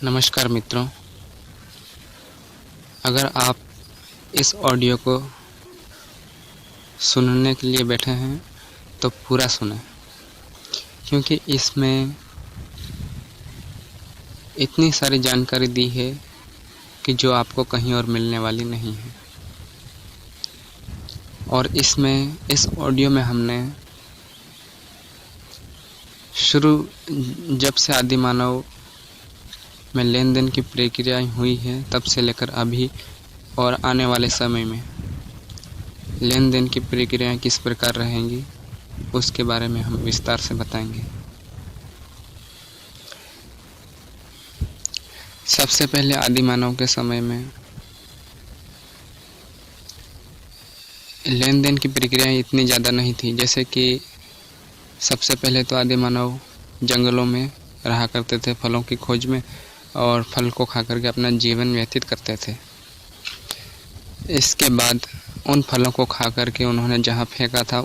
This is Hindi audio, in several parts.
नमस्कार मित्रों, अगर आप इस ऑडियो को सुनने के लिए बैठे हैं तो पूरा सुनें, क्योंकि इसमें इतनी सारी जानकारी दी है कि जो आपको कहीं और मिलने वाली नहीं है। और इस ऑडियो में हमने जब से आदि मानव में लेन देन की प्रक्रियाएं हुई है तब से लेकर अभी और आने वाले समय में लेन देन की प्रक्रियाएं किस प्रकार रहेंगी उसके बारे में हम विस्तार से बताएंगे। सबसे पहले आदि मानव के समय में लेन देन की प्रक्रियाएं इतनी ज़्यादा नहीं थी। जैसे कि सबसे पहले तो आदि मानव जंगलों में रहा करते थे फलों की खोज में, और फल को खा करके अपना जीवन व्यतीत करते थे। इसके बाद उन फलों को खा करके उन्होंने जहाँ फेंका था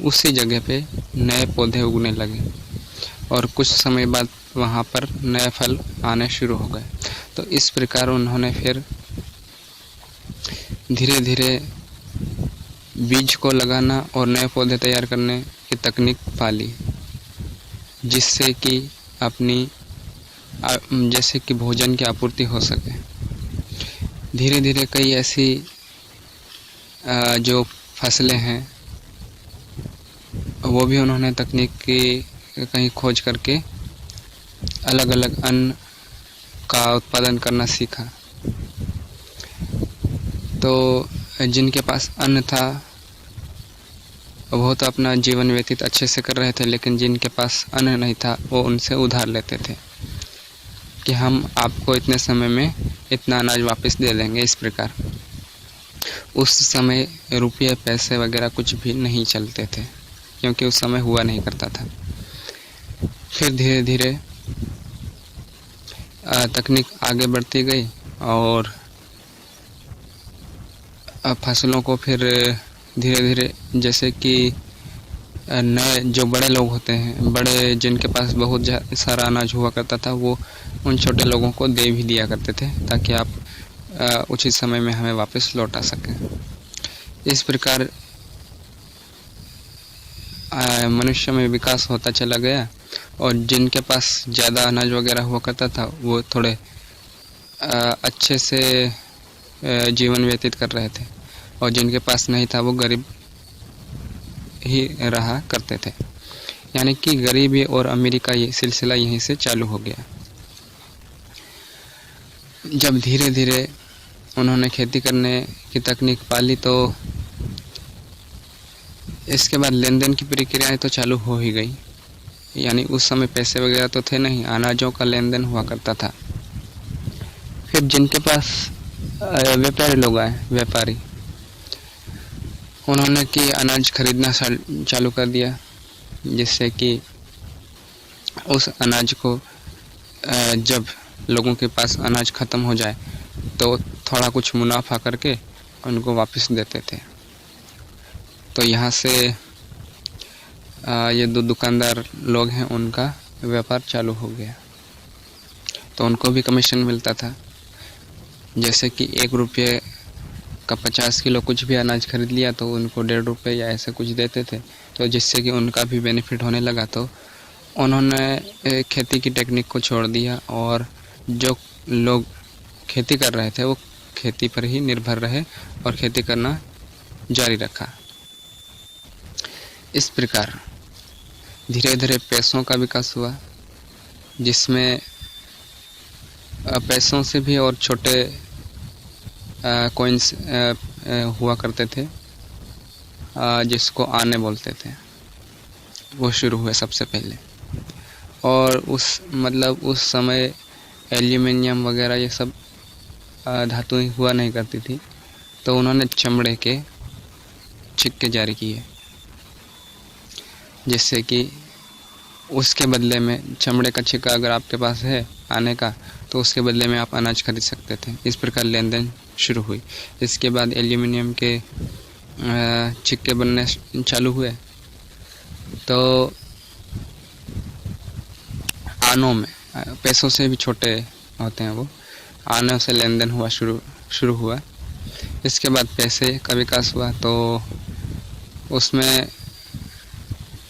उसी जगह पे नए पौधे उगने लगे, और कुछ समय बाद वहाँ पर नए फल आने शुरू हो गए। तो इस प्रकार उन्होंने फिर धीरे धीरे बीज को लगाना और नए पौधे तैयार करने की तकनीक पाली, जिससे कि जैसे कि भोजन की आपूर्ति हो सके। धीरे धीरे कई ऐसी जो फसलें हैं वो भी उन्होंने तकनीक की कहीं खोज करके अलग अलग अन्न का उत्पादन करना सीखा। तो जिनके पास अन्न था वो तो अपना जीवन व्यतीत अच्छे से कर रहे थे, लेकिन जिनके पास अन्न नहीं था वो उनसे उधार लेते थे कि हम आपको इतने समय में इतना अनाज वापस दे देंगे। इस प्रकार उस समय रुपये पैसे वगैरह कुछ भी नहीं चलते थे, क्योंकि उस समय हुआ नहीं करता था। फिर धीरे धीरे तकनीक आगे बढ़ती गई और फसलों को फिर धीरे धीरे, जैसे कि नए जो बड़े लोग होते हैं, बड़े जिनके पास बहुत सारा अनाज हुआ करता था, वो उन छोटे लोगों को दे भी दिया करते थे ताकि आप उचित समय में हमें वापस लौटा सकें। इस प्रकार मनुष्य में विकास होता चला गया, और जिनके पास ज़्यादा अनाज वगैरह हुआ करता था वो थोड़े अच्छे से जीवन व्यतीत कर रहे थे, और जिनके पास नहीं था वो गरीब ही रहा करते थे। यानी कि गरीबी और अमीरी का ये सिलसिला यहीं से चालू हो गया। जब धीरे धीरे उन्होंने खेती करने की तकनीक पाली तो इसके बाद लेन देन की प्रक्रियाएं तो चालू हो ही गई। यानी उस समय पैसे वगैरह तो थे नहीं, अनाजों का लेन देन हुआ करता था। फिर जिनके पास व्यापारी लोग आए, व्यापारी, उन्होंने कि अनाज खरीदना चालू कर दिया, जिससे कि उस अनाज को जब लोगों के पास अनाज ख़त्म हो जाए तो थोड़ा कुछ मुनाफा करके उनको वापस देते थे। तो यहाँ से ये दो दुकानदार लोग हैं, उनका व्यापार चालू हो गया। तो उनको भी कमीशन मिलता था। जैसे कि 1 रुपये का 50 किलो कुछ भी अनाज खरीद लिया तो उनको 1.5 रुपये या ऐसे कुछ देते थे, तो जिससे कि उनका भी बेनिफिट होने लगा। तो उन्होंने खेती की टेक्निक को छोड़ दिया, और जो लोग खेती कर रहे थे वो खेती पर ही निर्भर रहे और खेती करना जारी रखा। इस प्रकार धीरे धीरे पैसों का विकास हुआ, जिसमें पैसों से भी और छोटे कॉइन्स हुआ करते थे, जिसको आने बोलते थे, वो शुरू हुए सबसे पहले। और उस समय एल्यूमिनियम वगैरह ये सब धातु हुआ नहीं करती थी, तो उन्होंने चमड़े के सिक्के जारी किए, जिससे कि उसके बदले में चमड़े का सिक्का अगर आपके पास है आने का, तो उसके बदले में आप अनाज खरीद सकते थे। इस प्रकार लेन देन शुरू हुई। इसके बाद एल्यूमिनियम के सिक्के बनने चालू हुए, तो आनों में पैसों से भी छोटे होते हैं वो आने से लेन देन हुआ शुरू हुआ। इसके बाद पैसे का विकास हुआ, तो उसमें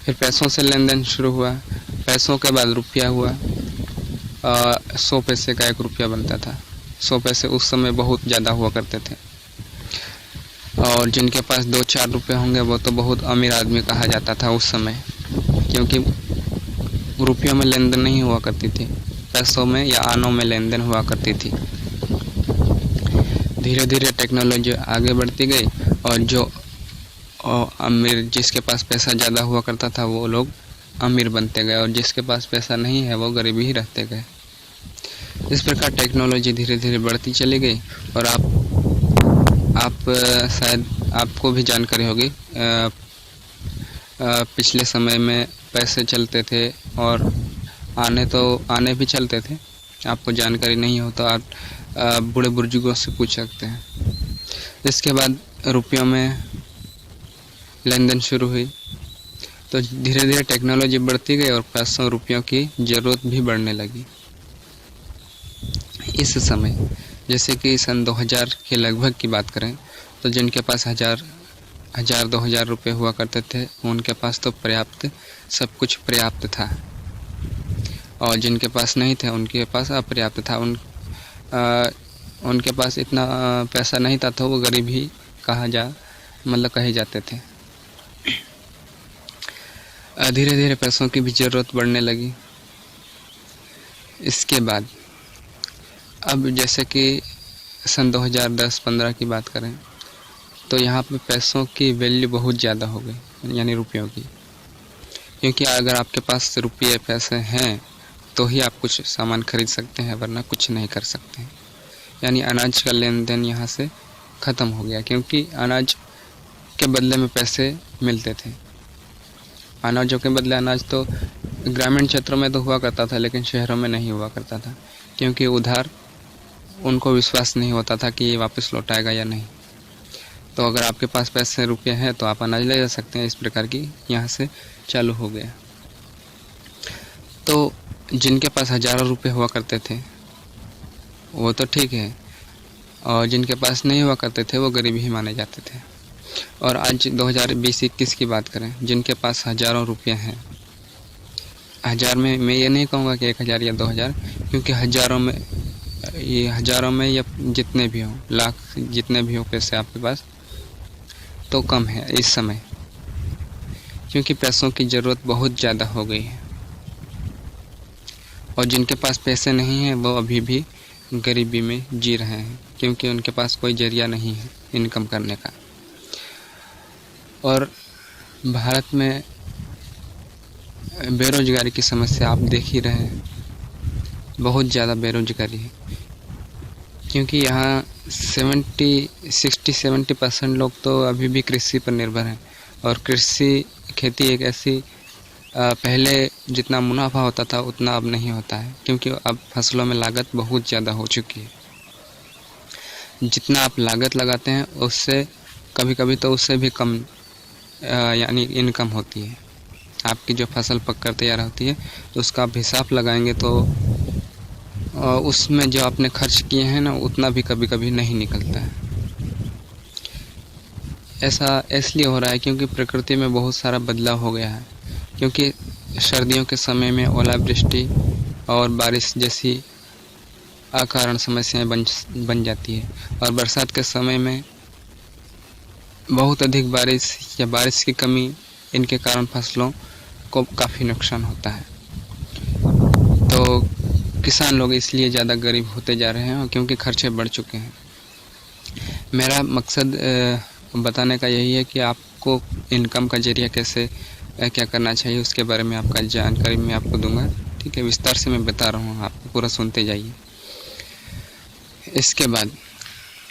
फिर पैसों से लेन देन शुरू हुआ। पैसों के बाद रुपया हुआ। 100 पैसे का 1 रुपया बनता था। 100 पैसे उस समय बहुत ज़्यादा हुआ करते थे, और जिनके पास 2-4 रुपये होंगे वो तो बहुत अमीर आदमी कहा जाता था उस समय, क्योंकि रुपयों में लेन देन नहीं हुआ करती थी, पैसों में या आनों में लेन देन हुआ करती थी। धीरे धीरे टेक्नोलॉजी आगे बढ़ती गई, और जो अमीर, जिसके पास पैसा ज़्यादा हुआ करता था वो लोग अमीर बनते गए, और जिसके पास पैसा नहीं है वो गरीब ही रहते गए। इस प्रकार टेक्नोलॉजी धीरे धीरे बढ़ती चली गई। और आप शायद आपको भी जानकारी होगी, पिछले समय में पैसे चलते थे और आने भी चलते थे। आपको जानकारी नहीं हो तो आप बूढ़े बुजुर्गों से पूछ सकते हैं। इसके बाद रुपयों में लेन देन शुरू हुई, तो धीरे धीरे टेक्नोलॉजी बढ़ती गई और पैसों रुपयों की ज़रूरत भी बढ़ने लगी। इस समय जैसे कि सन 2000 के लगभग की बात करें तो जिनके पास 1000-2000 रुपये हुआ करते थे उनके पास तो सब कुछ पर्याप्त था, और जिनके पास नहीं थे उनके पास अपर्याप्त था। उनके पास इतना पैसा नहीं था तो वो गरीब ही कहे जाते थे। धीरे धीरे पैसों की भी ज़रूरत बढ़ने लगी। इसके बाद अब जैसे कि सन 2010-15 की बात करें तो यहाँ पे पैसों की वैल्यू बहुत ज़्यादा हो गई, यानी रुपयों की, क्योंकि अगर आपके पास पैसे हैं तो ही आप कुछ सामान खरीद सकते हैं, वरना कुछ नहीं कर सकते हैं। यानी अनाज का लेन देन यहाँ से ख़त्म हो गया, क्योंकि अनाज के बदले में पैसे मिलते थे। अनाजों के बदले अनाज तो ग्रामीण क्षेत्रों में तो हुआ करता था, लेकिन शहरों में नहीं हुआ करता था, क्योंकि उधार उनको विश्वास नहीं होता था कि ये वापस लौटाएगा या नहीं। तो अगर आपके पास पैसे रुपये हैं तो आप अनाज ले जा सकते हैं। इस प्रकार की यहाँ से चालू हो गया। तो जिनके पास हज़ारों रुपये हुआ करते थे वो तो ठीक है, और जिनके पास नहीं हुआ करते थे वो गरीब ही माने जाते थे। और आज 2020-21 की बात करें, जिनके पास हज़ारों रुपये हैं, हज़ार में मैं ये नहीं कहूँगा कि 1000 या 2000, क्योंकि हज़ारों में या जितने भी हों, लाख जितने भी हो पैसे आपके पास, तो कम है इस समय, क्योंकि पैसों की ज़रूरत बहुत ज़्यादा हो गई है। और जिनके पास पैसे नहीं हैं वो अभी भी गरीबी में जी रहे हैं, क्योंकि उनके पास कोई जरिया नहीं है इनकम करने का। और भारत में बेरोजगारी की समस्या आप देख ही रहे हैं, बहुत ज़्यादा बेरोजगारी है, क्योंकि यहाँ 60-70% लोग तो अभी भी कृषि पर निर्भर हैं। और खेती एक ऐसी, पहले जितना मुनाफा होता था उतना अब नहीं होता है, क्योंकि अब फसलों में लागत बहुत ज़्यादा हो चुकी है। जितना आप लागत लगाते हैं उससे कभी कभी तो उससे भी कम यानी इनकम होती है। आपकी जो फसल पककर तैयार होती है तो उसका आप हिसाब लगाएंगे तो उसमें जो आपने खर्च किए हैं ना उतना भी कभी कभी नहीं निकलता है। ऐसा इसलिए हो रहा है क्योंकि प्रकृति में बहुत सारा बदलाव हो गया है, क्योंकि सर्दियों के समय में ओलावृष्टि और बारिश जैसी अकारण समस्याएं बन जाती है, और बरसात के समय में बहुत अधिक बारिश या बारिश की कमी, इनके कारण फसलों को काफ़ी नुकसान होता है। तो किसान लोग इसलिए ज़्यादा गरीब होते जा रहे हैं, क्योंकि खर्चे बढ़ चुके हैं। मेरा मकसद बताने का यही है कि आपको इनकम का जरिया कैसे क्या करना चाहिए उसके बारे में आपका जानकारी मैं आपको दूंगा। ठीक है, विस्तार से मैं बता रहा हूँ, आपको पूरा सुनते जाइए। इसके बाद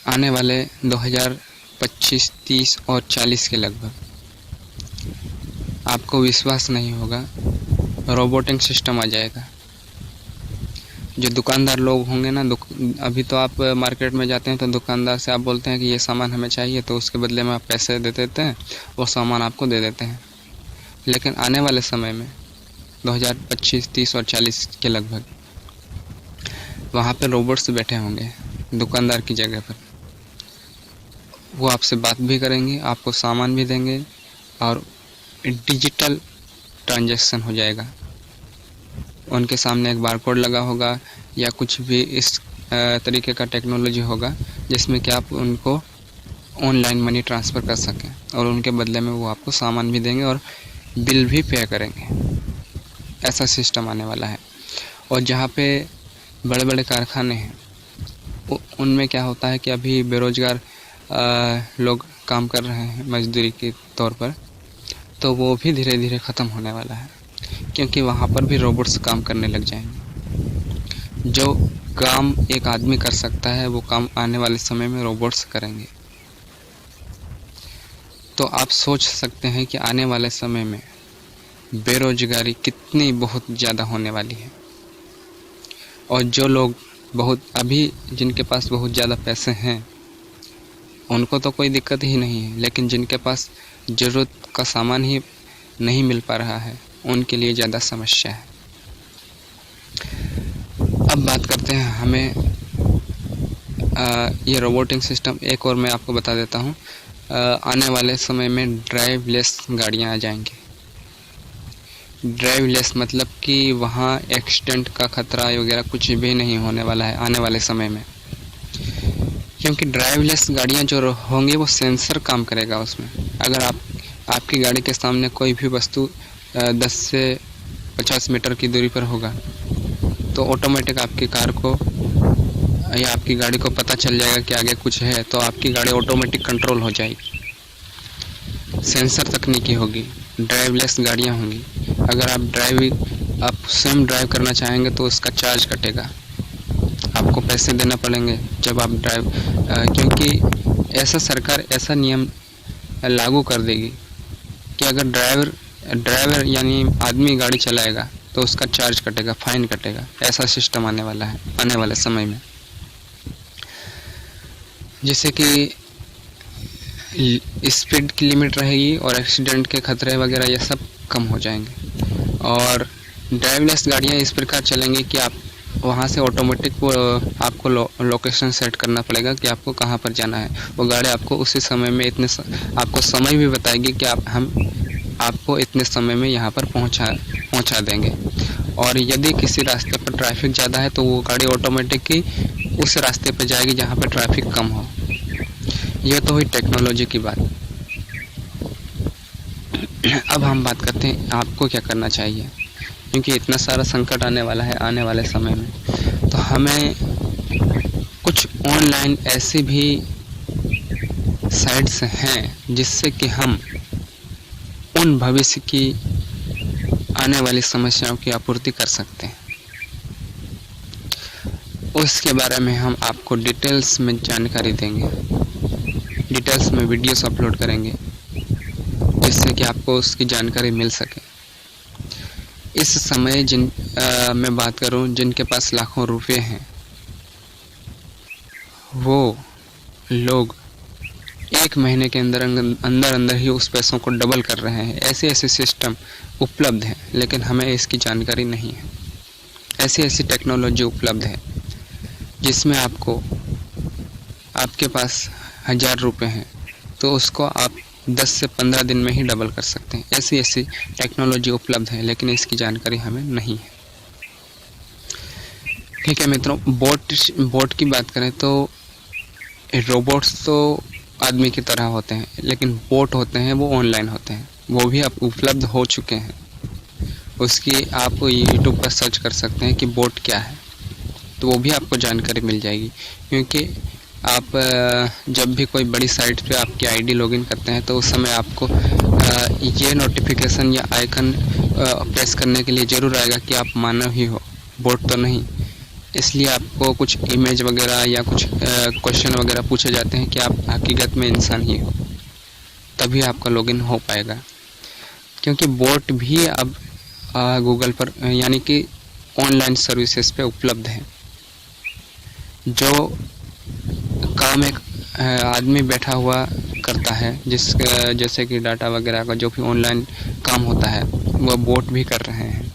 आने वाले 2025, 30 और 40 के लगभग आपको विश्वास नहीं होगा, रोबोटिक सिस्टम आ जाएगा। जो दुकानदार लोग होंगे ना, अभी तो आप मार्केट में जाते हैं तो दुकानदार से आप बोलते हैं कि ये सामान हमें चाहिए, तो उसके बदले में आप पैसे दे देते हैं, वो सामान आपको दे देते हैं। लेकिन आने वाले समय में 2025, 30 और 40 के लगभग वहाँ पे रोबोट्स बैठे होंगे दुकानदार की जगह पर। वो आपसे बात भी करेंगे, आपको सामान भी देंगे और डिजिटल ट्रांजैक्शन हो जाएगा। उनके सामने एक बारकोड लगा होगा या कुछ भी इस तरीके का टेक्नोलॉजी होगा जिसमें कि आप उनको ऑनलाइन मनी ट्रांसफ़र कर सकें और उनके बदले में वो आपको सामान भी देंगे और बिल भी पे करेंगे। ऐसा सिस्टम आने वाला है। और जहाँ पे बड़े बड़े कारखाने हैं उनमें क्या होता है कि अभी बेरोज़गार लोग काम कर रहे हैं मजदूरी के तौर पर, तो वो भी धीरे धीरे ख़त्म होने वाला है, क्योंकि वहाँ पर भी रोबोट्स काम करने लग जाएंगे। जो काम एक आदमी कर सकता है वो काम आने वाले समय में रोबोट्स करेंगे। तो आप सोच सकते हैं कि आने वाले समय में बेरोजगारी कितनी बहुत ज़्यादा होने वाली है। और जो लोग जिनके पास बहुत ज़्यादा पैसे हैं उनको तो कोई दिक्कत ही नहीं है, लेकिन जिनके पास ज़रूरत का सामान ही नहीं मिल पा रहा है उनके लिए ज़्यादा समस्या है। अब बात करते हैं हमें ये रोबोटिंग सिस्टम एक और मैं आपको बता देता हूँ। आने वाले समय में ड्राइवलेस गाड़ियाँ आ जाएंगी। ड्राइवलेस मतलब कि वहाँ एक्सीडेंट का खतरा वगैरह कुछ भी नहीं होने वाला है आने वाले समय में, क्योंकि ड्राइवलेस गाड़ियाँ जो होंगी वो सेंसर काम करेगा उसमें। अगर आपकी गाड़ी के सामने कोई भी वस्तु 10 से 50 मीटर की दूरी पर होगा तो ऑटोमेटिक आपकी कार को या आपकी गाड़ी को पता चल जाएगा कि आगे कुछ है, तो आपकी गाड़ी ऑटोमेटिक कंट्रोल हो जाएगी। सेंसर तकनीकी होगी, ड्राइवलेस गाड़ियाँ होंगी। अगर आप स्वयं ड्राइव करना चाहेंगे तो उसका चार्ज कटेगा, आपको पैसे देना पड़ेंगे जब आप क्योंकि सरकार ऐसा नियम लागू कर देगी कि अगर ड्राइवर यानी आदमी गाड़ी चलाएगा तो उसका चार्ज कटेगा, फाइन कटेगा। ऐसा सिस्टम आने वाला है आने वाले समय में, जिससे कि स्पीड की लिमिट रहेगी और एक्सीडेंट के खतरे वगैरह ये सब कम हो जाएंगे। और ड्राइवलेस गाड़ियाँ इस प्रकार चलेंगी कि आप वहाँ से ऑटोमेटिक वो आपको लोकेशन सेट करना पड़ेगा कि आपको कहाँ पर जाना है। वो गाड़ी आपको उसी समय में आपको समय भी बताएगी कि हम आपको इतने समय में यहाँ पर पहुँचा देंगे। और यदि किसी रास्ते पर ट्रैफिक ज़्यादा है तो वो गाड़ी ऑटोमेटिक ही उस रास्ते पर जाएगी जहाँ पर ट्रैफिक कम हो। यह तो हुई टेक्नोलॉजी की बात। अब हम बात करते हैं आपको क्या करना चाहिए, क्योंकि इतना सारा संकट आने वाला है आने वाले समय में। तो हमें कुछ ऑनलाइन ऐसी भी साइट्स हैं जिससे कि हम उन भविष्य की आने वाली समस्याओं की आपूर्ति कर सकते हैं। उसके बारे में हम आपको डिटेल्स में जानकारी देंगे, डिटेल्स में वीडियोस अपलोड करेंगे जिससे कि आपको उसकी जानकारी मिल सके। इस समय मैं बात करूं जिनके पास लाखों रुपए हैं, वो लोग 1 महीने के अंदर ही उस पैसों को डबल कर रहे हैं। ऐसे सिस्टम उपलब्ध हैं, लेकिन हमें इसकी जानकारी नहीं है। ऐसी टेक्नोलॉजी उपलब्ध है जिसमें आपके पास 1000 रुपये हैं तो उसको आप 10 से 15 दिन में ही डबल कर सकते हैं। ऐसी टेक्नोलॉजी उपलब्ध है, लेकिन इसकी जानकारी हमें नहीं है। ठीक है मित्रों, बोट की बात करें तो रोबोट्स तो आदमी की तरह होते हैं, लेकिन बोट होते हैं वो ऑनलाइन होते हैं। वो भी अब उपलब्ध हो चुके हैं। उसकी आप यूट्यूब पर सर्च कर सकते हैं कि बोट क्या है, तो वो भी आपको जानकारी मिल जाएगी। क्योंकि आप जब भी कोई बड़ी साइट पे आपकी आईडी लॉगिन करते हैं तो उस समय आपको ये नोटिफिकेशन या आइकन प्रेस करने के लिए ज़रूर आएगा कि आप मानव ही हो, बोट तो नहीं। इसलिए आपको कुछ इमेज वगैरह या कुछ क्वेश्चन वगैरह पूछे जाते हैं कि आप हकीकत में इंसान ही हो, तभी आपका लॉगिन हो पाएगा। क्योंकि बोट भी अब गूगल पर यानी कि ऑनलाइन सर्विसेज पे उपलब्ध है। जो काम एक आदमी बैठा हुआ करता है, जैसे कि डाटा वगैरह का जो भी ऑनलाइन काम होता है, वह बोट भी कर रहे हैं।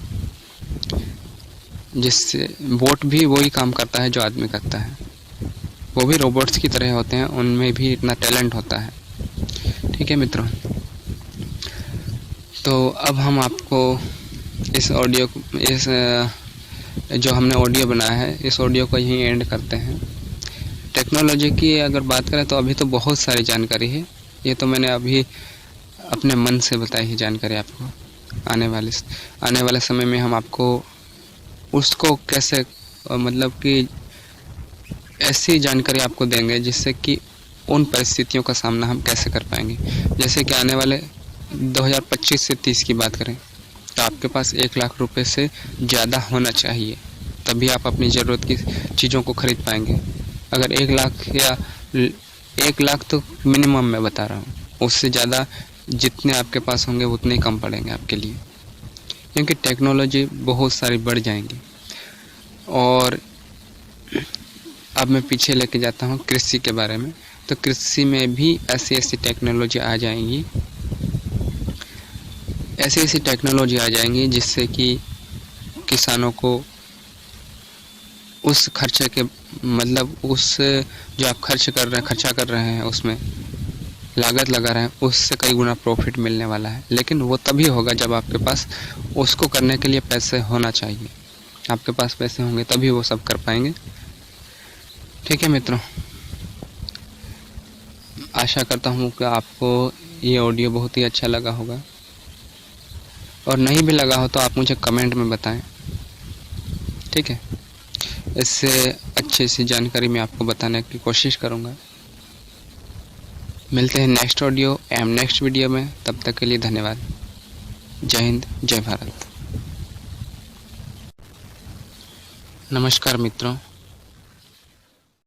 जिससे बोट भी वही काम करता है जो आदमी करता है, वो भी रोबोट्स की तरह होते हैं, उनमें भी इतना टैलेंट होता है। ठीक है मित्रों, तो अब हम आपको इस जो हमने ऑडियो बनाया है, इस ऑडियो को यहीं एंड करते हैं। टेक्नोलॉजी की अगर बात करें तो अभी तो बहुत सारी जानकारी है, ये तो मैंने अभी अपने मन से बताई ही जानकारी आपको। आने वाले समय में हम आपको उसको कैसे मतलब कि ऐसी जानकारी आपको देंगे जिससे कि उन परिस्थितियों का सामना हम कैसे कर पाएंगे। जैसे कि आने वाले 2025 से 30 की बात करें तो आपके पास 1 लाख रुपए से ज़्यादा होना चाहिए, तभी आप अपनी ज़रूरत की चीज़ों को खरीद पाएंगे। अगर 1 लाख या 1 लाख तो मिनिमम मैं बता रहा हूँ, उससे ज़्यादा जितने आपके पास होंगे उतने कम पड़ेंगे आपके लिए, क्योंकि टेक्नोलॉजी बहुत सारी बढ़ जाएंगी। और अब मैं पीछे लेके जाता हूँ कृषि के बारे में। तो कृषि में भी ऐसी टेक्नोलॉजी आ जाएंगी, ऐसी टेक्नोलॉजी आ जाएंगी जिससे कि किसानों को उस खर्चे के मतलब उस जो आप खर्चा कर रहे हैं, उसमें लागत लगा रहे हैं, उससे कई गुना प्रॉफिट मिलने वाला है। लेकिन वो तभी होगा जब आपके पास उसको करने के लिए पैसे होना चाहिए। आपके पास पैसे होंगे तभी वो सब कर पाएंगे। ठीक है मित्रों, आशा करता हूँ कि आपको ये ऑडियो बहुत ही अच्छा लगा होगा, और नहीं भी लगा हो तो आप मुझे कमेंट में बताएं। ठीक है, इससे अच्छी सी जानकारी मैं आपको बताने की कोशिश करूँगा। मिलते हैं नेक्स्ट ऑडियो एवं नेक्स्ट वीडियो में, तब तक के लिए धन्यवाद। जय हिंद, जय भारत। नमस्कार मित्रों।